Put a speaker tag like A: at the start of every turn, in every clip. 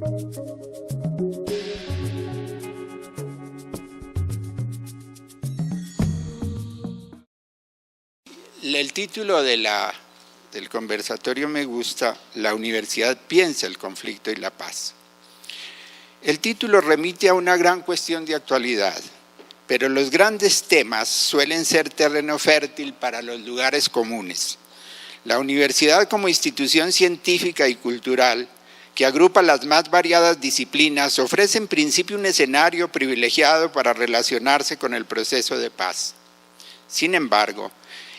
A: El título del conversatorio me gusta: La universidad piensa el conflicto y la paz. El título remite a una gran cuestión de actualidad, pero los grandes temas suelen ser terreno fértil para los lugares comunes. La universidad, como institución científica y cultural que agrupa las más variadas disciplinas, ofrece en principio un escenario privilegiado para relacionarse con el proceso de paz. Sin embargo,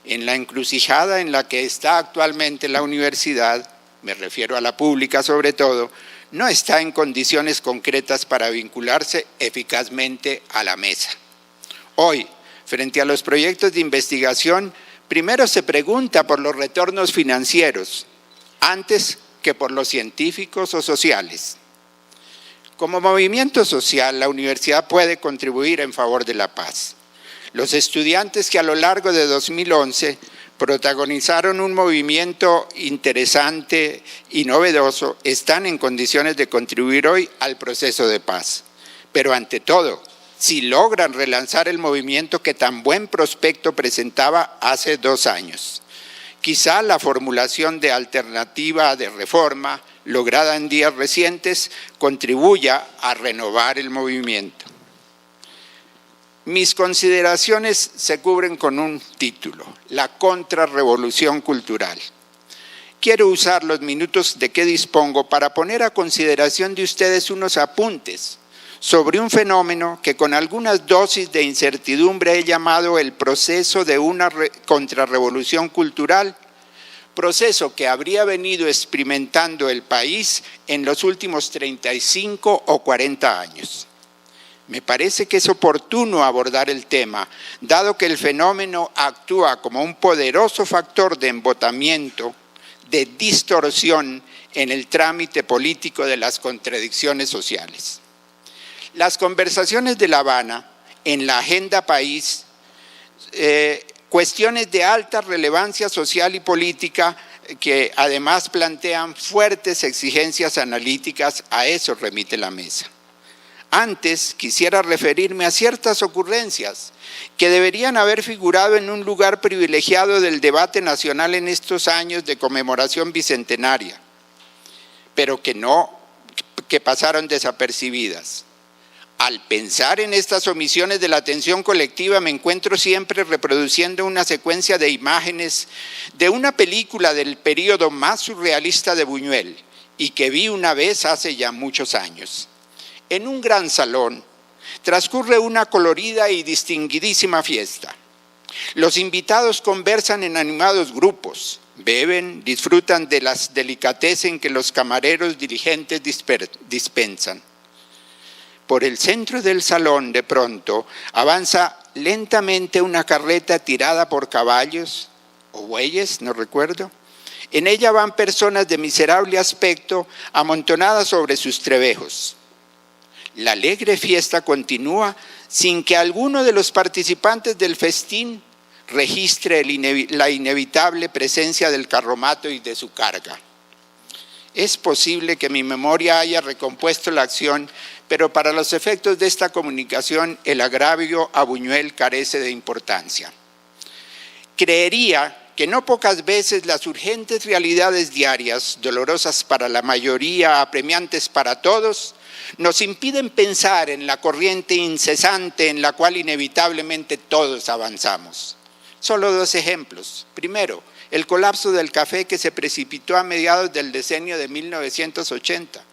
A: en la encrucijada en la que está actualmente la universidad, me refiero a la pública sobre todo, no está en condiciones concretas para vincularse eficazmente a la mesa. Hoy, frente a los proyectos de investigación, primero se pregunta por los retornos financieros, antes que por los científicos o sociales. Como movimiento social, la universidad puede contribuir en favor de la paz. Los estudiantes que a lo largo de 2011 protagonizaron un movimiento interesante y novedoso están en condiciones de contribuir hoy al proceso de paz. Pero ante todo, si logran relanzar el movimiento que tan buen prospecto presentaba hace 2 años. Quizá la formulación de alternativa de reforma lograda en días recientes contribuya a renovar el movimiento. Mis consideraciones se cubren con un título: la contrarrevolución cultural. Quiero usar los minutos de que dispongo para poner a consideración de ustedes unos apuntes sobre un fenómeno que con algunas dosis de incertidumbre he llamado el proceso de una contrarrevolución cultural, proceso que habría venido experimentando el país en los últimos 35 o 40 años. Me parece que es oportuno abordar el tema, dado que el fenómeno actúa como un poderoso factor de embotamiento, de distorsión en el trámite político de las contradicciones sociales. Las conversaciones de La Habana en la agenda país, cuestiones de alta relevancia social y política que además plantean fuertes exigencias analíticas, a eso remite la mesa. Antes quisiera referirme a ciertas ocurrencias que deberían haber figurado en un lugar privilegiado del debate nacional en estos años de conmemoración bicentenaria, pero que pasaron desapercibidas. Al pensar en estas omisiones de la atención colectiva, me encuentro siempre reproduciendo una secuencia de imágenes de una película del periodo más surrealista de Buñuel y que vi una vez hace ya muchos años. En un gran salón transcurre una colorida y distinguidísima fiesta. Los invitados conversan en animados grupos, beben, disfrutan de las delicatessen que los camareros diligentes dispensan. Por el centro del salón, de pronto, avanza lentamente una carreta tirada por caballos o bueyes, no recuerdo. En ella van personas de miserable aspecto amontonadas sobre sus trebejos. La alegre fiesta continúa sin que alguno de los participantes del festín registre la inevitable presencia del carromato y de su carga. Es posible que mi memoria haya recompuesto la acción, pero para los efectos de esta comunicación el agravio a Buñuel carece de importancia. Creería que no pocas veces las urgentes realidades diarias, dolorosas para la mayoría, apremiantes para todos, nos impiden pensar en la corriente incesante en la cual inevitablemente todos avanzamos. Solo 2 ejemplos. Primero, el colapso del café que se precipitó a mediados del decenio de 1980.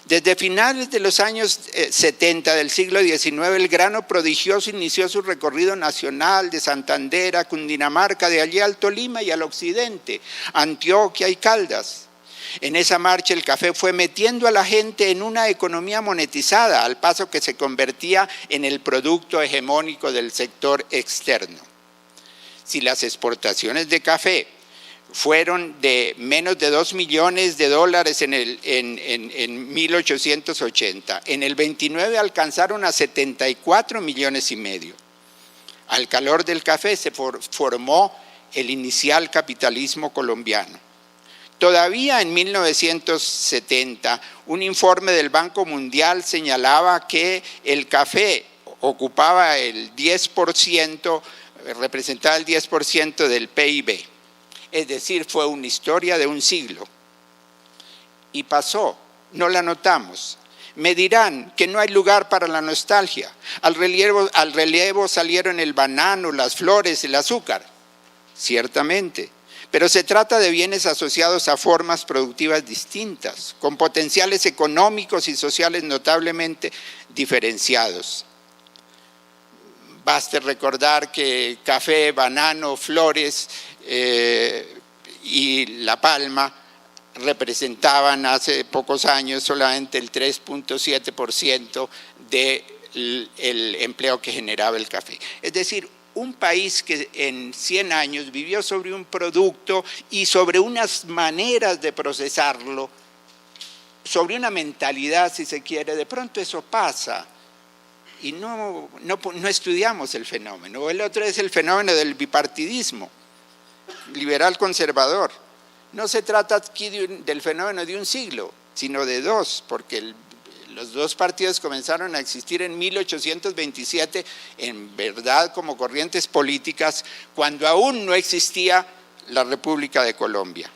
A: Desde finales de los años 70 del siglo XIX, el grano prodigioso inició su recorrido nacional de Santander a Cundinamarca, de allí al Tolima y al occidente, Antioquia y Caldas. En esa marcha el café fue metiendo a la gente en una economía monetizada, al paso que se convertía en el producto hegemónico del sector externo. Si las exportaciones de café fueron de menos de $2 millones en 1880, en el 29 alcanzaron a 74,5 millones. Al calor del café se formó el inicial capitalismo colombiano. Todavía en 1970, un informe del Banco Mundial señalaba que el café ocupaba el 10%, representaba el 10% del PIB. Es decir, fue una historia de un siglo. Y pasó, no la notamos. Me dirán que no hay lugar para la nostalgia. Al relevo salieron el banano, las flores, el azúcar. Ciertamente. Pero se trata de bienes asociados a formas productivas distintas, con potenciales económicos y sociales notablemente diferenciados. Baste recordar que café, banano, flores y la palma representaban hace pocos años solamente el 3.7% del empleo que generaba el café. Es decir, un país que en 100 años vivió sobre un producto y sobre unas maneras de procesarlo, sobre una mentalidad, si se quiere, de pronto eso pasa y no estudiamos el fenómeno. El otro es el fenómeno del bipartidismo, liberal conservador. No se trata aquí del fenómeno de un siglo, sino de dos, porque los dos partidos comenzaron a existir en 1827, en verdad como corrientes políticas, cuando aún no existía la República de Colombia.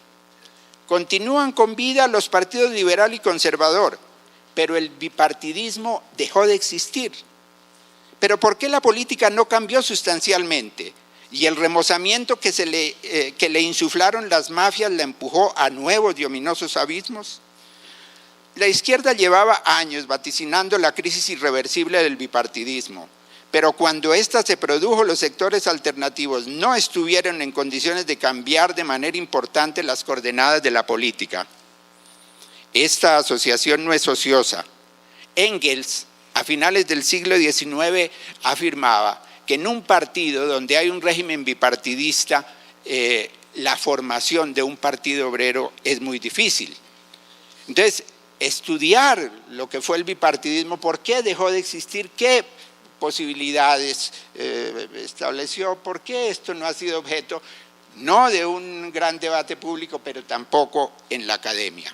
A: Continúan con vida los partidos liberal y conservador, pero el bipartidismo dejó de existir. ¿Pero por qué la política no cambió sustancialmente? Y el remozamiento que le insuflaron las mafias la empujó a nuevos y ominosos abismos. La izquierda llevaba años vaticinando la crisis irreversible del bipartidismo, pero cuando ésta se produjo, los sectores alternativos no estuvieron en condiciones de cambiar de manera importante las coordenadas de la política. Esta asociación no es ociosa. Engels, a finales del siglo XIX, afirmaba que en un partido donde hay un régimen bipartidista, la formación de un partido obrero es muy difícil. Entonces, estudiar lo que fue el bipartidismo, por qué dejó de existir, qué posibilidades estableció, por qué esto no ha sido objeto, no de un gran debate público, pero tampoco en la academia.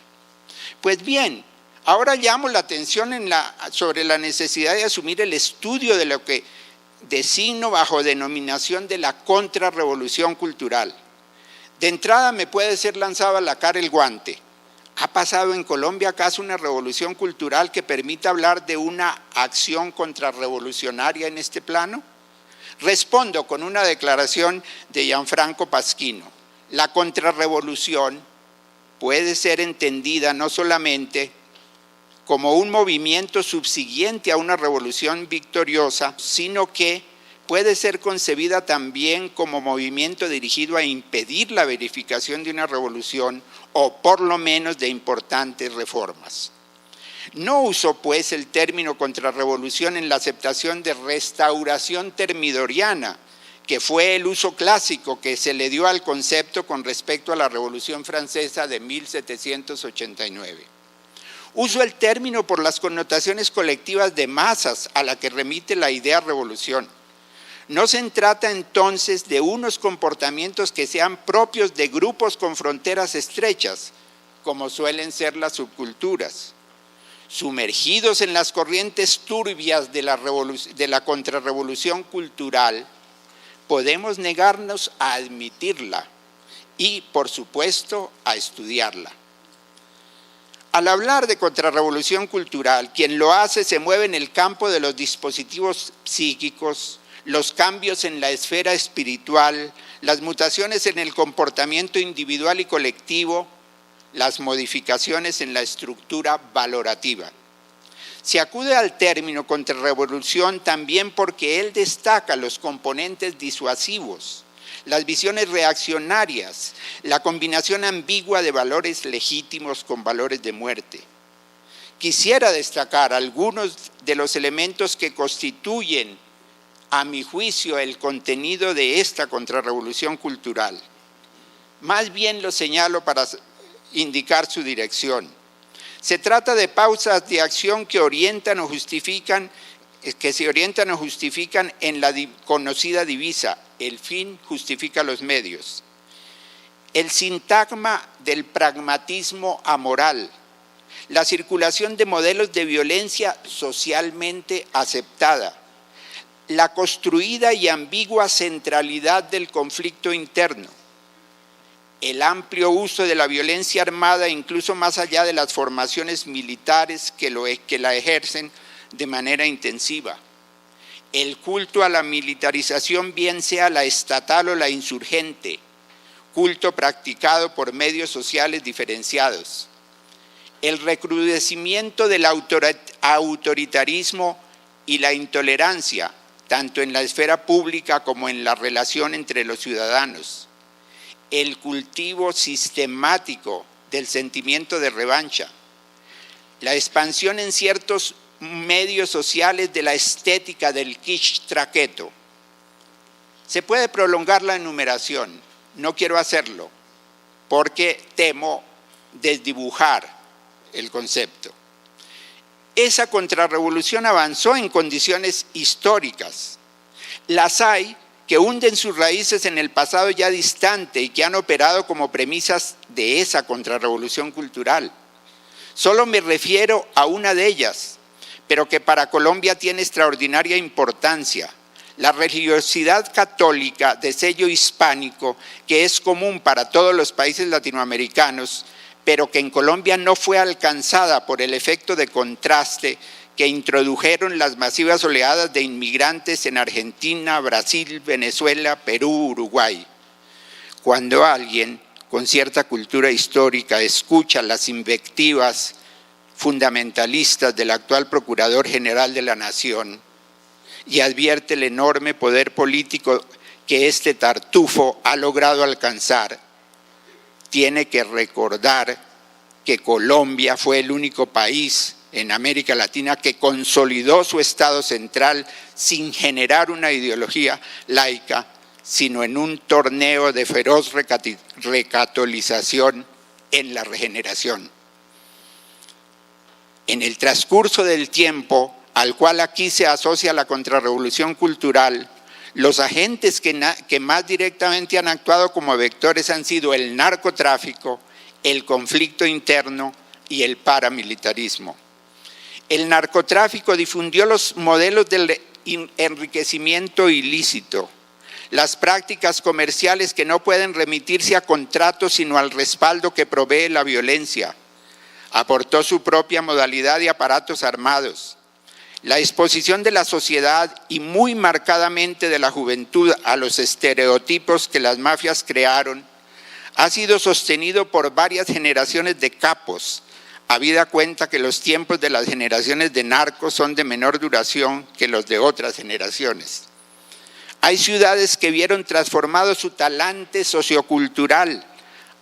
A: Pues bien, ahora llamo la atención sobre la necesidad de asumir el estudio de lo que designo bajo denominación de la contrarrevolución cultural. De entrada me puede ser lanzado a la cara el guante. ¿Ha pasado en Colombia acaso una revolución cultural que permita hablar de una acción contrarrevolucionaria en este plano? Respondo con una declaración de Gianfranco Pasquino. La contrarrevolución puede ser entendida no solamente como un movimiento subsiguiente a una revolución victoriosa, sino que puede ser concebida también como movimiento dirigido a impedir la verificación de una revolución o por lo menos de importantes reformas. No uso pues el término contrarrevolución en la aceptación de restauración termidoriana, que fue el uso clásico que se le dio al concepto con respecto a la Revolución Francesa de 1789. Uso el término por las connotaciones colectivas de masas a la que remite la idea revolución. No se trata entonces de unos comportamientos que sean propios de grupos con fronteras estrechas, como suelen ser las subculturas. Sumergidos en las corrientes turbias de la contrarrevolución cultural, podemos negarnos a admitirla y, por supuesto, a estudiarla. Al hablar de contrarrevolución cultural, quien lo hace se mueve en el campo de los dispositivos psíquicos, los cambios en la esfera espiritual, las mutaciones en el comportamiento individual y colectivo, las modificaciones en la estructura valorativa. Se acude al término contrarrevolución también porque él destaca los componentes disuasivos, las visiones reaccionarias, la combinación ambigua de valores legítimos con valores de muerte. Quisiera destacar algunos de los elementos que constituyen, a mi juicio, el contenido de esta contrarrevolución cultural. Más bien lo señalo para indicar su dirección. Se trata de pausas de acción que se orientan o justifican en la conocida divisa, el fin justifica los medios. el sintagma del pragmatismo amoral, la circulación de modelos de violencia socialmente aceptada, la construida y ambigua centralidad del conflicto interno, el amplio uso de la violencia armada incluso más allá de las formaciones militares que la ejercen de manera intensiva, el culto a la militarización bien sea la estatal o la insurgente, culto practicado por medios sociales diferenciados, el recrudecimiento del autoritarismo y la intolerancia, tanto en la esfera pública como en la relación entre los ciudadanos, el cultivo sistemático del sentimiento de revancha, la expansión en ciertos medios sociales de la estética del kitsch traqueto. Se puede prolongar la enumeración, no quiero hacerlo, porque temo desdibujar el concepto. Esa contrarrevolución avanzó en condiciones históricas. Las hay que hunden sus raíces en el pasado ya distante y que han operado como premisas de esa contrarrevolución cultural. Solo me refiero a una de ellas, pero que para Colombia tiene extraordinaria importancia: la religiosidad católica de sello hispánico, que es común para todos los países latinoamericanos, pero que en Colombia no fue alcanzada por el efecto de contraste que introdujeron las masivas oleadas de inmigrantes en Argentina, Brasil, Venezuela, Perú, Uruguay. Cuando alguien con cierta cultura histórica escucha las invectivas fundamentalistas del actual Procurador General de la Nación y advierte el enorme poder político que este tartufo ha logrado alcanzar, tiene que recordar que Colombia fue el único país en América Latina que consolidó su Estado central sin generar una ideología laica, sino en un torneo de feroz recatolización en la regeneración. En el transcurso del tiempo, al cual aquí se asocia la contrarrevolución cultural, los agentes que más directamente han actuado como vectores han sido el narcotráfico, el conflicto interno y el paramilitarismo. El narcotráfico difundió los modelos del enriquecimiento ilícito, las prácticas comerciales que no pueden remitirse a contratos sino al respaldo que provee la violencia. Aportó su propia modalidad de aparatos armados. La exposición de la sociedad y muy marcadamente de la juventud a los estereotipos que las mafias crearon ha sido sostenido por varias generaciones de capos, habida cuenta que los tiempos de las generaciones de narcos son de menor duración que los de otras generaciones. Hay ciudades que vieron transformado su talante sociocultural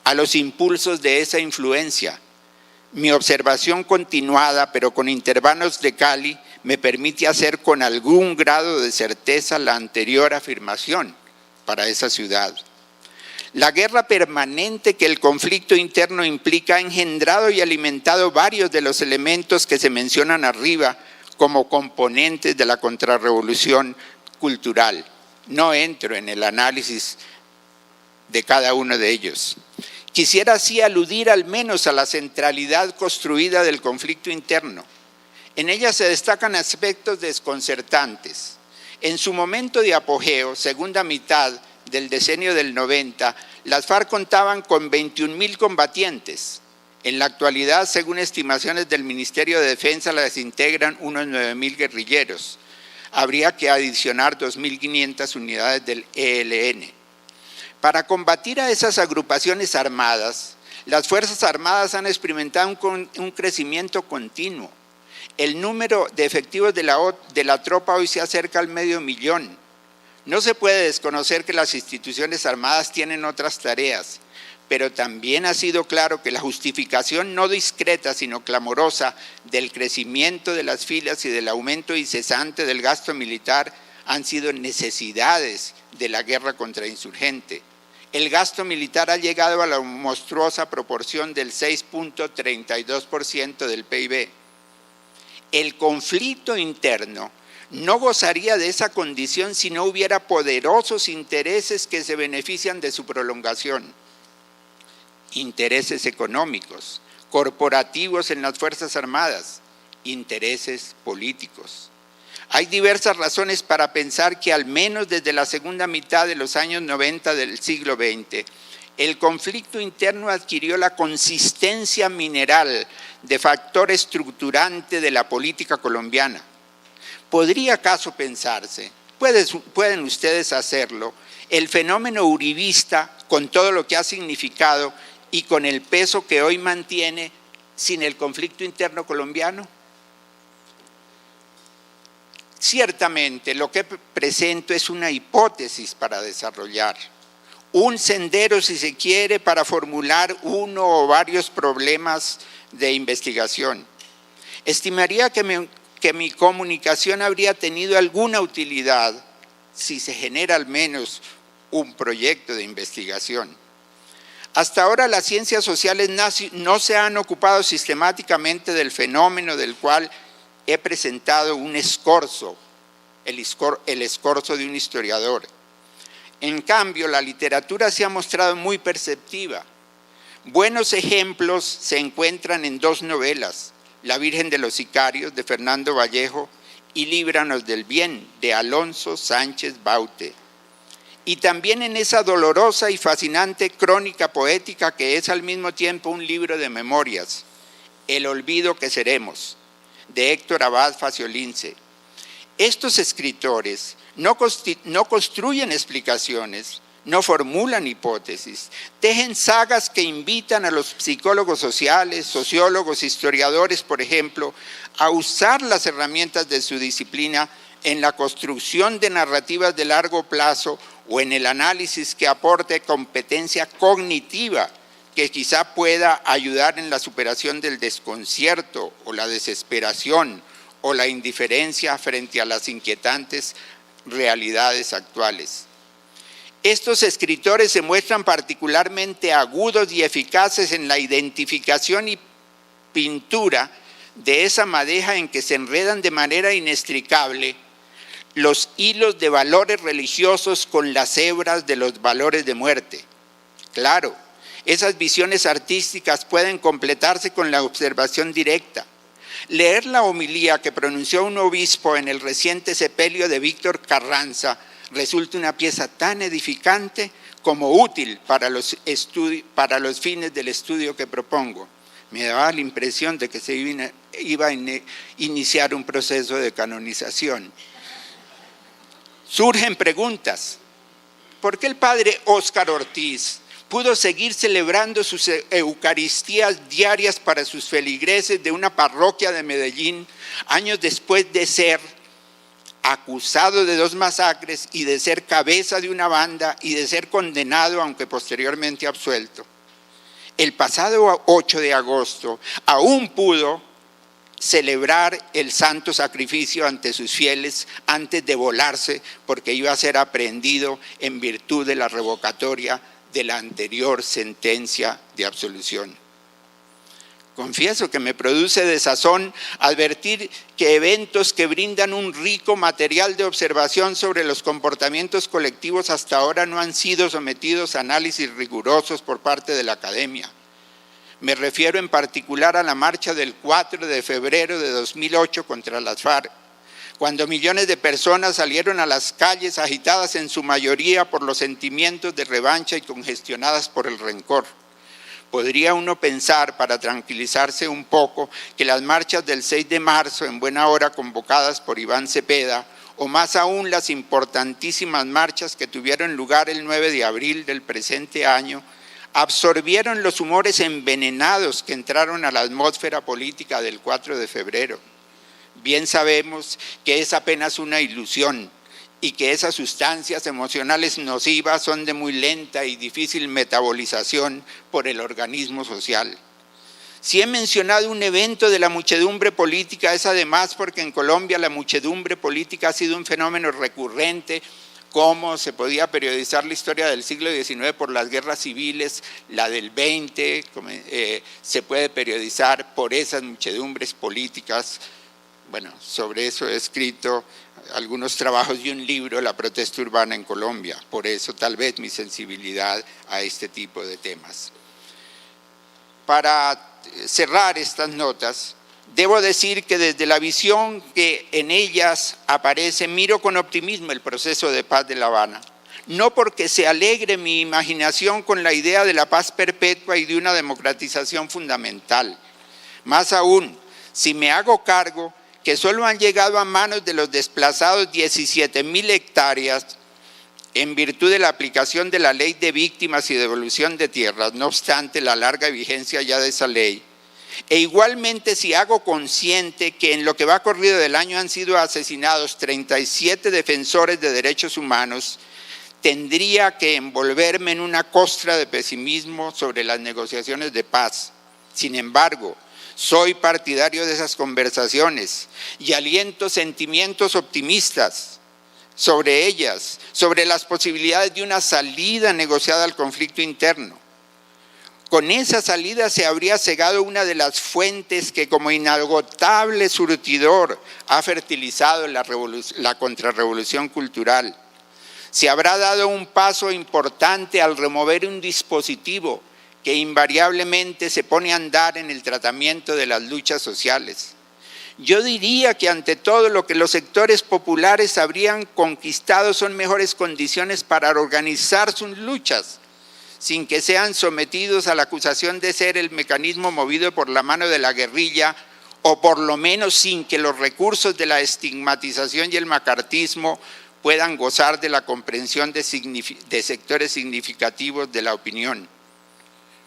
A: a los impulsos de esa influencia. Mi observación continuada, pero con intervalos de Cali, me permite hacer con algún grado de certeza la anterior afirmación para esa ciudad. La guerra permanente que el conflicto interno implica ha engendrado y alimentado varios de los elementos que se mencionan arriba como componentes de la contrarrevolución cultural. No entro en el análisis de cada uno de ellos. Quisiera así aludir al menos a la centralidad construida del conflicto interno. En ella se destacan aspectos desconcertantes. En su momento de apogeo, segunda mitad del decenio del 90, las FARC contaban con 21.000 combatientes. En la actualidad, según estimaciones del Ministerio de Defensa, las integran unos 9.000 guerrilleros. Habría que adicionar 2.500 unidades del ELN. Para combatir a esas agrupaciones armadas, las Fuerzas Armadas han experimentado un crecimiento continuo. El número de efectivos de la tropa hoy se acerca al 500.000. No se puede desconocer que las instituciones armadas tienen otras tareas, pero también ha sido claro que la justificación no discreta, sino clamorosa, del crecimiento de las filas y del aumento incesante del gasto militar han sido necesidades de la guerra contra insurgente. El gasto militar ha llegado a la monstruosa proporción del 6.32% del PIB. El conflicto interno no gozaría de esa condición si no hubiera poderosos intereses que se benefician de su prolongación. intereses económicos, corporativos en las Fuerzas Armadas, intereses políticos. Hay diversas razones para pensar que al menos desde la segunda mitad de los años 90 del siglo XX, el conflicto interno adquirió la consistencia mineral de factor estructurante de la política colombiana. ¿Podría acaso pensarse, pueden ustedes hacerlo, el fenómeno uribista, con todo lo que ha significado y con el peso que hoy mantiene, sin el conflicto interno colombiano? Ciertamente, lo que presento es una hipótesis para desarrollar, un sendero, si se quiere, para formular uno o varios problemas de investigación. Estimaría que mi comunicación habría tenido alguna utilidad si se genera al menos un proyecto de investigación. Hasta ahora las ciencias sociales no se han ocupado sistemáticamente del fenómeno del cual he presentado un escorzo, el escorzo de un historiador. En cambio, la literatura se ha mostrado muy perceptiva. Buenos ejemplos se encuentran en dos novelas, La Virgen de los Sicarios, de Fernando Vallejo, y Líbranos del Bien, de Alonso Sánchez Baute. Y también en esa dolorosa y fascinante crónica poética que es al mismo tiempo un libro de memorias, El olvido que seremos, de Héctor Abad Faciolince. Estos escritores no construyen explicaciones, no formulan hipótesis, tejen sagas que invitan a los psicólogos sociales, sociólogos, historiadores, por ejemplo, a usar las herramientas de su disciplina en la construcción de narrativas de largo plazo o en el análisis que aporte competencia cognitiva que quizá pueda ayudar en la superación del desconcierto o la desesperación o la indiferencia frente a las inquietantes realidades actuales. Estos escritores se muestran particularmente agudos y eficaces en la identificación y pintura de esa madeja en que se enredan de manera inextricable los hilos de valores religiosos con las hebras de los valores de muerte. Claro, esas visiones artísticas pueden completarse con la observación directa. Leer la homilía que pronunció un obispo en el reciente sepelio de Víctor Carranza resulta una pieza tan edificante como útil para los fines del estudio que propongo. Me daba la impresión de que se iba a iniciar un proceso de canonización. Surgen preguntas. ¿Por qué el padre Óscar Ortiz pudo seguir celebrando sus eucaristías diarias para sus feligreses de una parroquia de Medellín años después de ser acusado de 2 masacres y de ser cabeza de una banda y de ser condenado, aunque posteriormente absuelto? El pasado 8 de agosto aún pudo celebrar el santo sacrificio ante sus fieles antes de volarse, porque iba a ser aprehendido en virtud de la revocatoria de la anterior sentencia de absolución. Confieso que me produce desazón advertir que eventos que brindan un rico material de observación sobre los comportamientos colectivos hasta ahora no han sido sometidos a análisis rigurosos por parte de la academia. Me refiero en particular a la marcha del 4 de febrero de 2008 contra las FARC, cuando millones de personas salieron a las calles agitadas en su mayoría por los sentimientos de revancha y congestionadas por el rencor. Podría uno pensar, para tranquilizarse un poco, que las marchas del 6 de marzo, en buena hora convocadas por Iván Cepeda, o más aún las importantísimas marchas que tuvieron lugar el 9 de abril del presente año, absorbieron los humores envenenados que entraron a la atmósfera política del 4 de febrero. Bien sabemos que es apenas una ilusión y que esas sustancias emocionales nocivas son de muy lenta y difícil metabolización por el organismo social. Si he mencionado un evento de la muchedumbre política, es además porque en Colombia la muchedumbre política ha sido un fenómeno recurrente, como se podía periodizar la historia del siglo XIX por las guerras civiles, la del XX, se puede periodizar por esas muchedumbres políticas. Bueno, sobre eso he escrito algunos trabajos y un libro, La protesta urbana en Colombia, por eso tal vez mi sensibilidad a este tipo de temas. para cerrar estas notas, debo decir que desde la visión que en ellas aparece, miro con optimismo el proceso de paz de La Habana. No porque se alegre mi imaginación con la idea de la paz perpetua y de una democratización fundamental. Más aún, si me hago cargo que solo han llegado a manos de los desplazados 17.000 hectáreas en virtud de la aplicación de la Ley de Víctimas y Devolución de Tierras, no obstante la larga vigencia ya de esa ley. E igualmente si hago consciente que en lo que va corrido del año han sido asesinados 37 defensores de derechos humanos, tendría que envolverme en una costra de pesimismo sobre las negociaciones de paz. Sin embargo, soy partidario de esas conversaciones y aliento sentimientos optimistas sobre ellas, sobre las posibilidades de una salida negociada al conflicto interno. Con esa salida se habría cegado una de las fuentes que como inagotable surtidor ha fertilizado la contrarrevolución cultural. Se habrá dado un paso importante al remover un dispositivo que invariablemente se pone a andar en el tratamiento de las luchas sociales. Yo diría que ante todo lo que los sectores populares habrían conquistado son mejores condiciones para organizar sus luchas, sin que sean sometidos a la acusación de ser el mecanismo movido por la mano de la guerrilla, o por lo menos sin que los recursos de la estigmatización y el macartismo puedan gozar de la comprensión de sectores significativos de la opinión.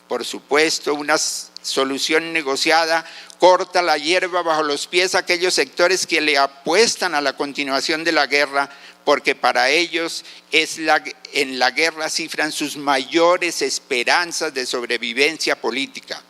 A: Por supuesto, una solución negociada corta la hierba bajo los pies a aquellos sectores que le apuestan a la continuación de la guerra, porque para ellos en la guerra cifran sus mayores esperanzas de sobrevivencia política.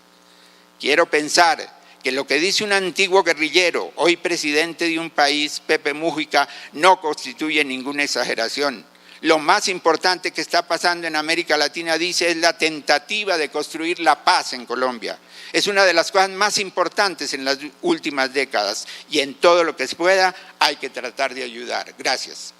A: Quiero pensar que lo que dice un antiguo guerrillero, hoy presidente de un país, Pepe Mújica, no constituye ninguna exageración. Lo más importante que está pasando en América Latina, dice, es la tentativa de construir la paz en Colombia. Es una de las cosas más importantes en las últimas décadas y en todo lo que se pueda hay que tratar de ayudar. Gracias.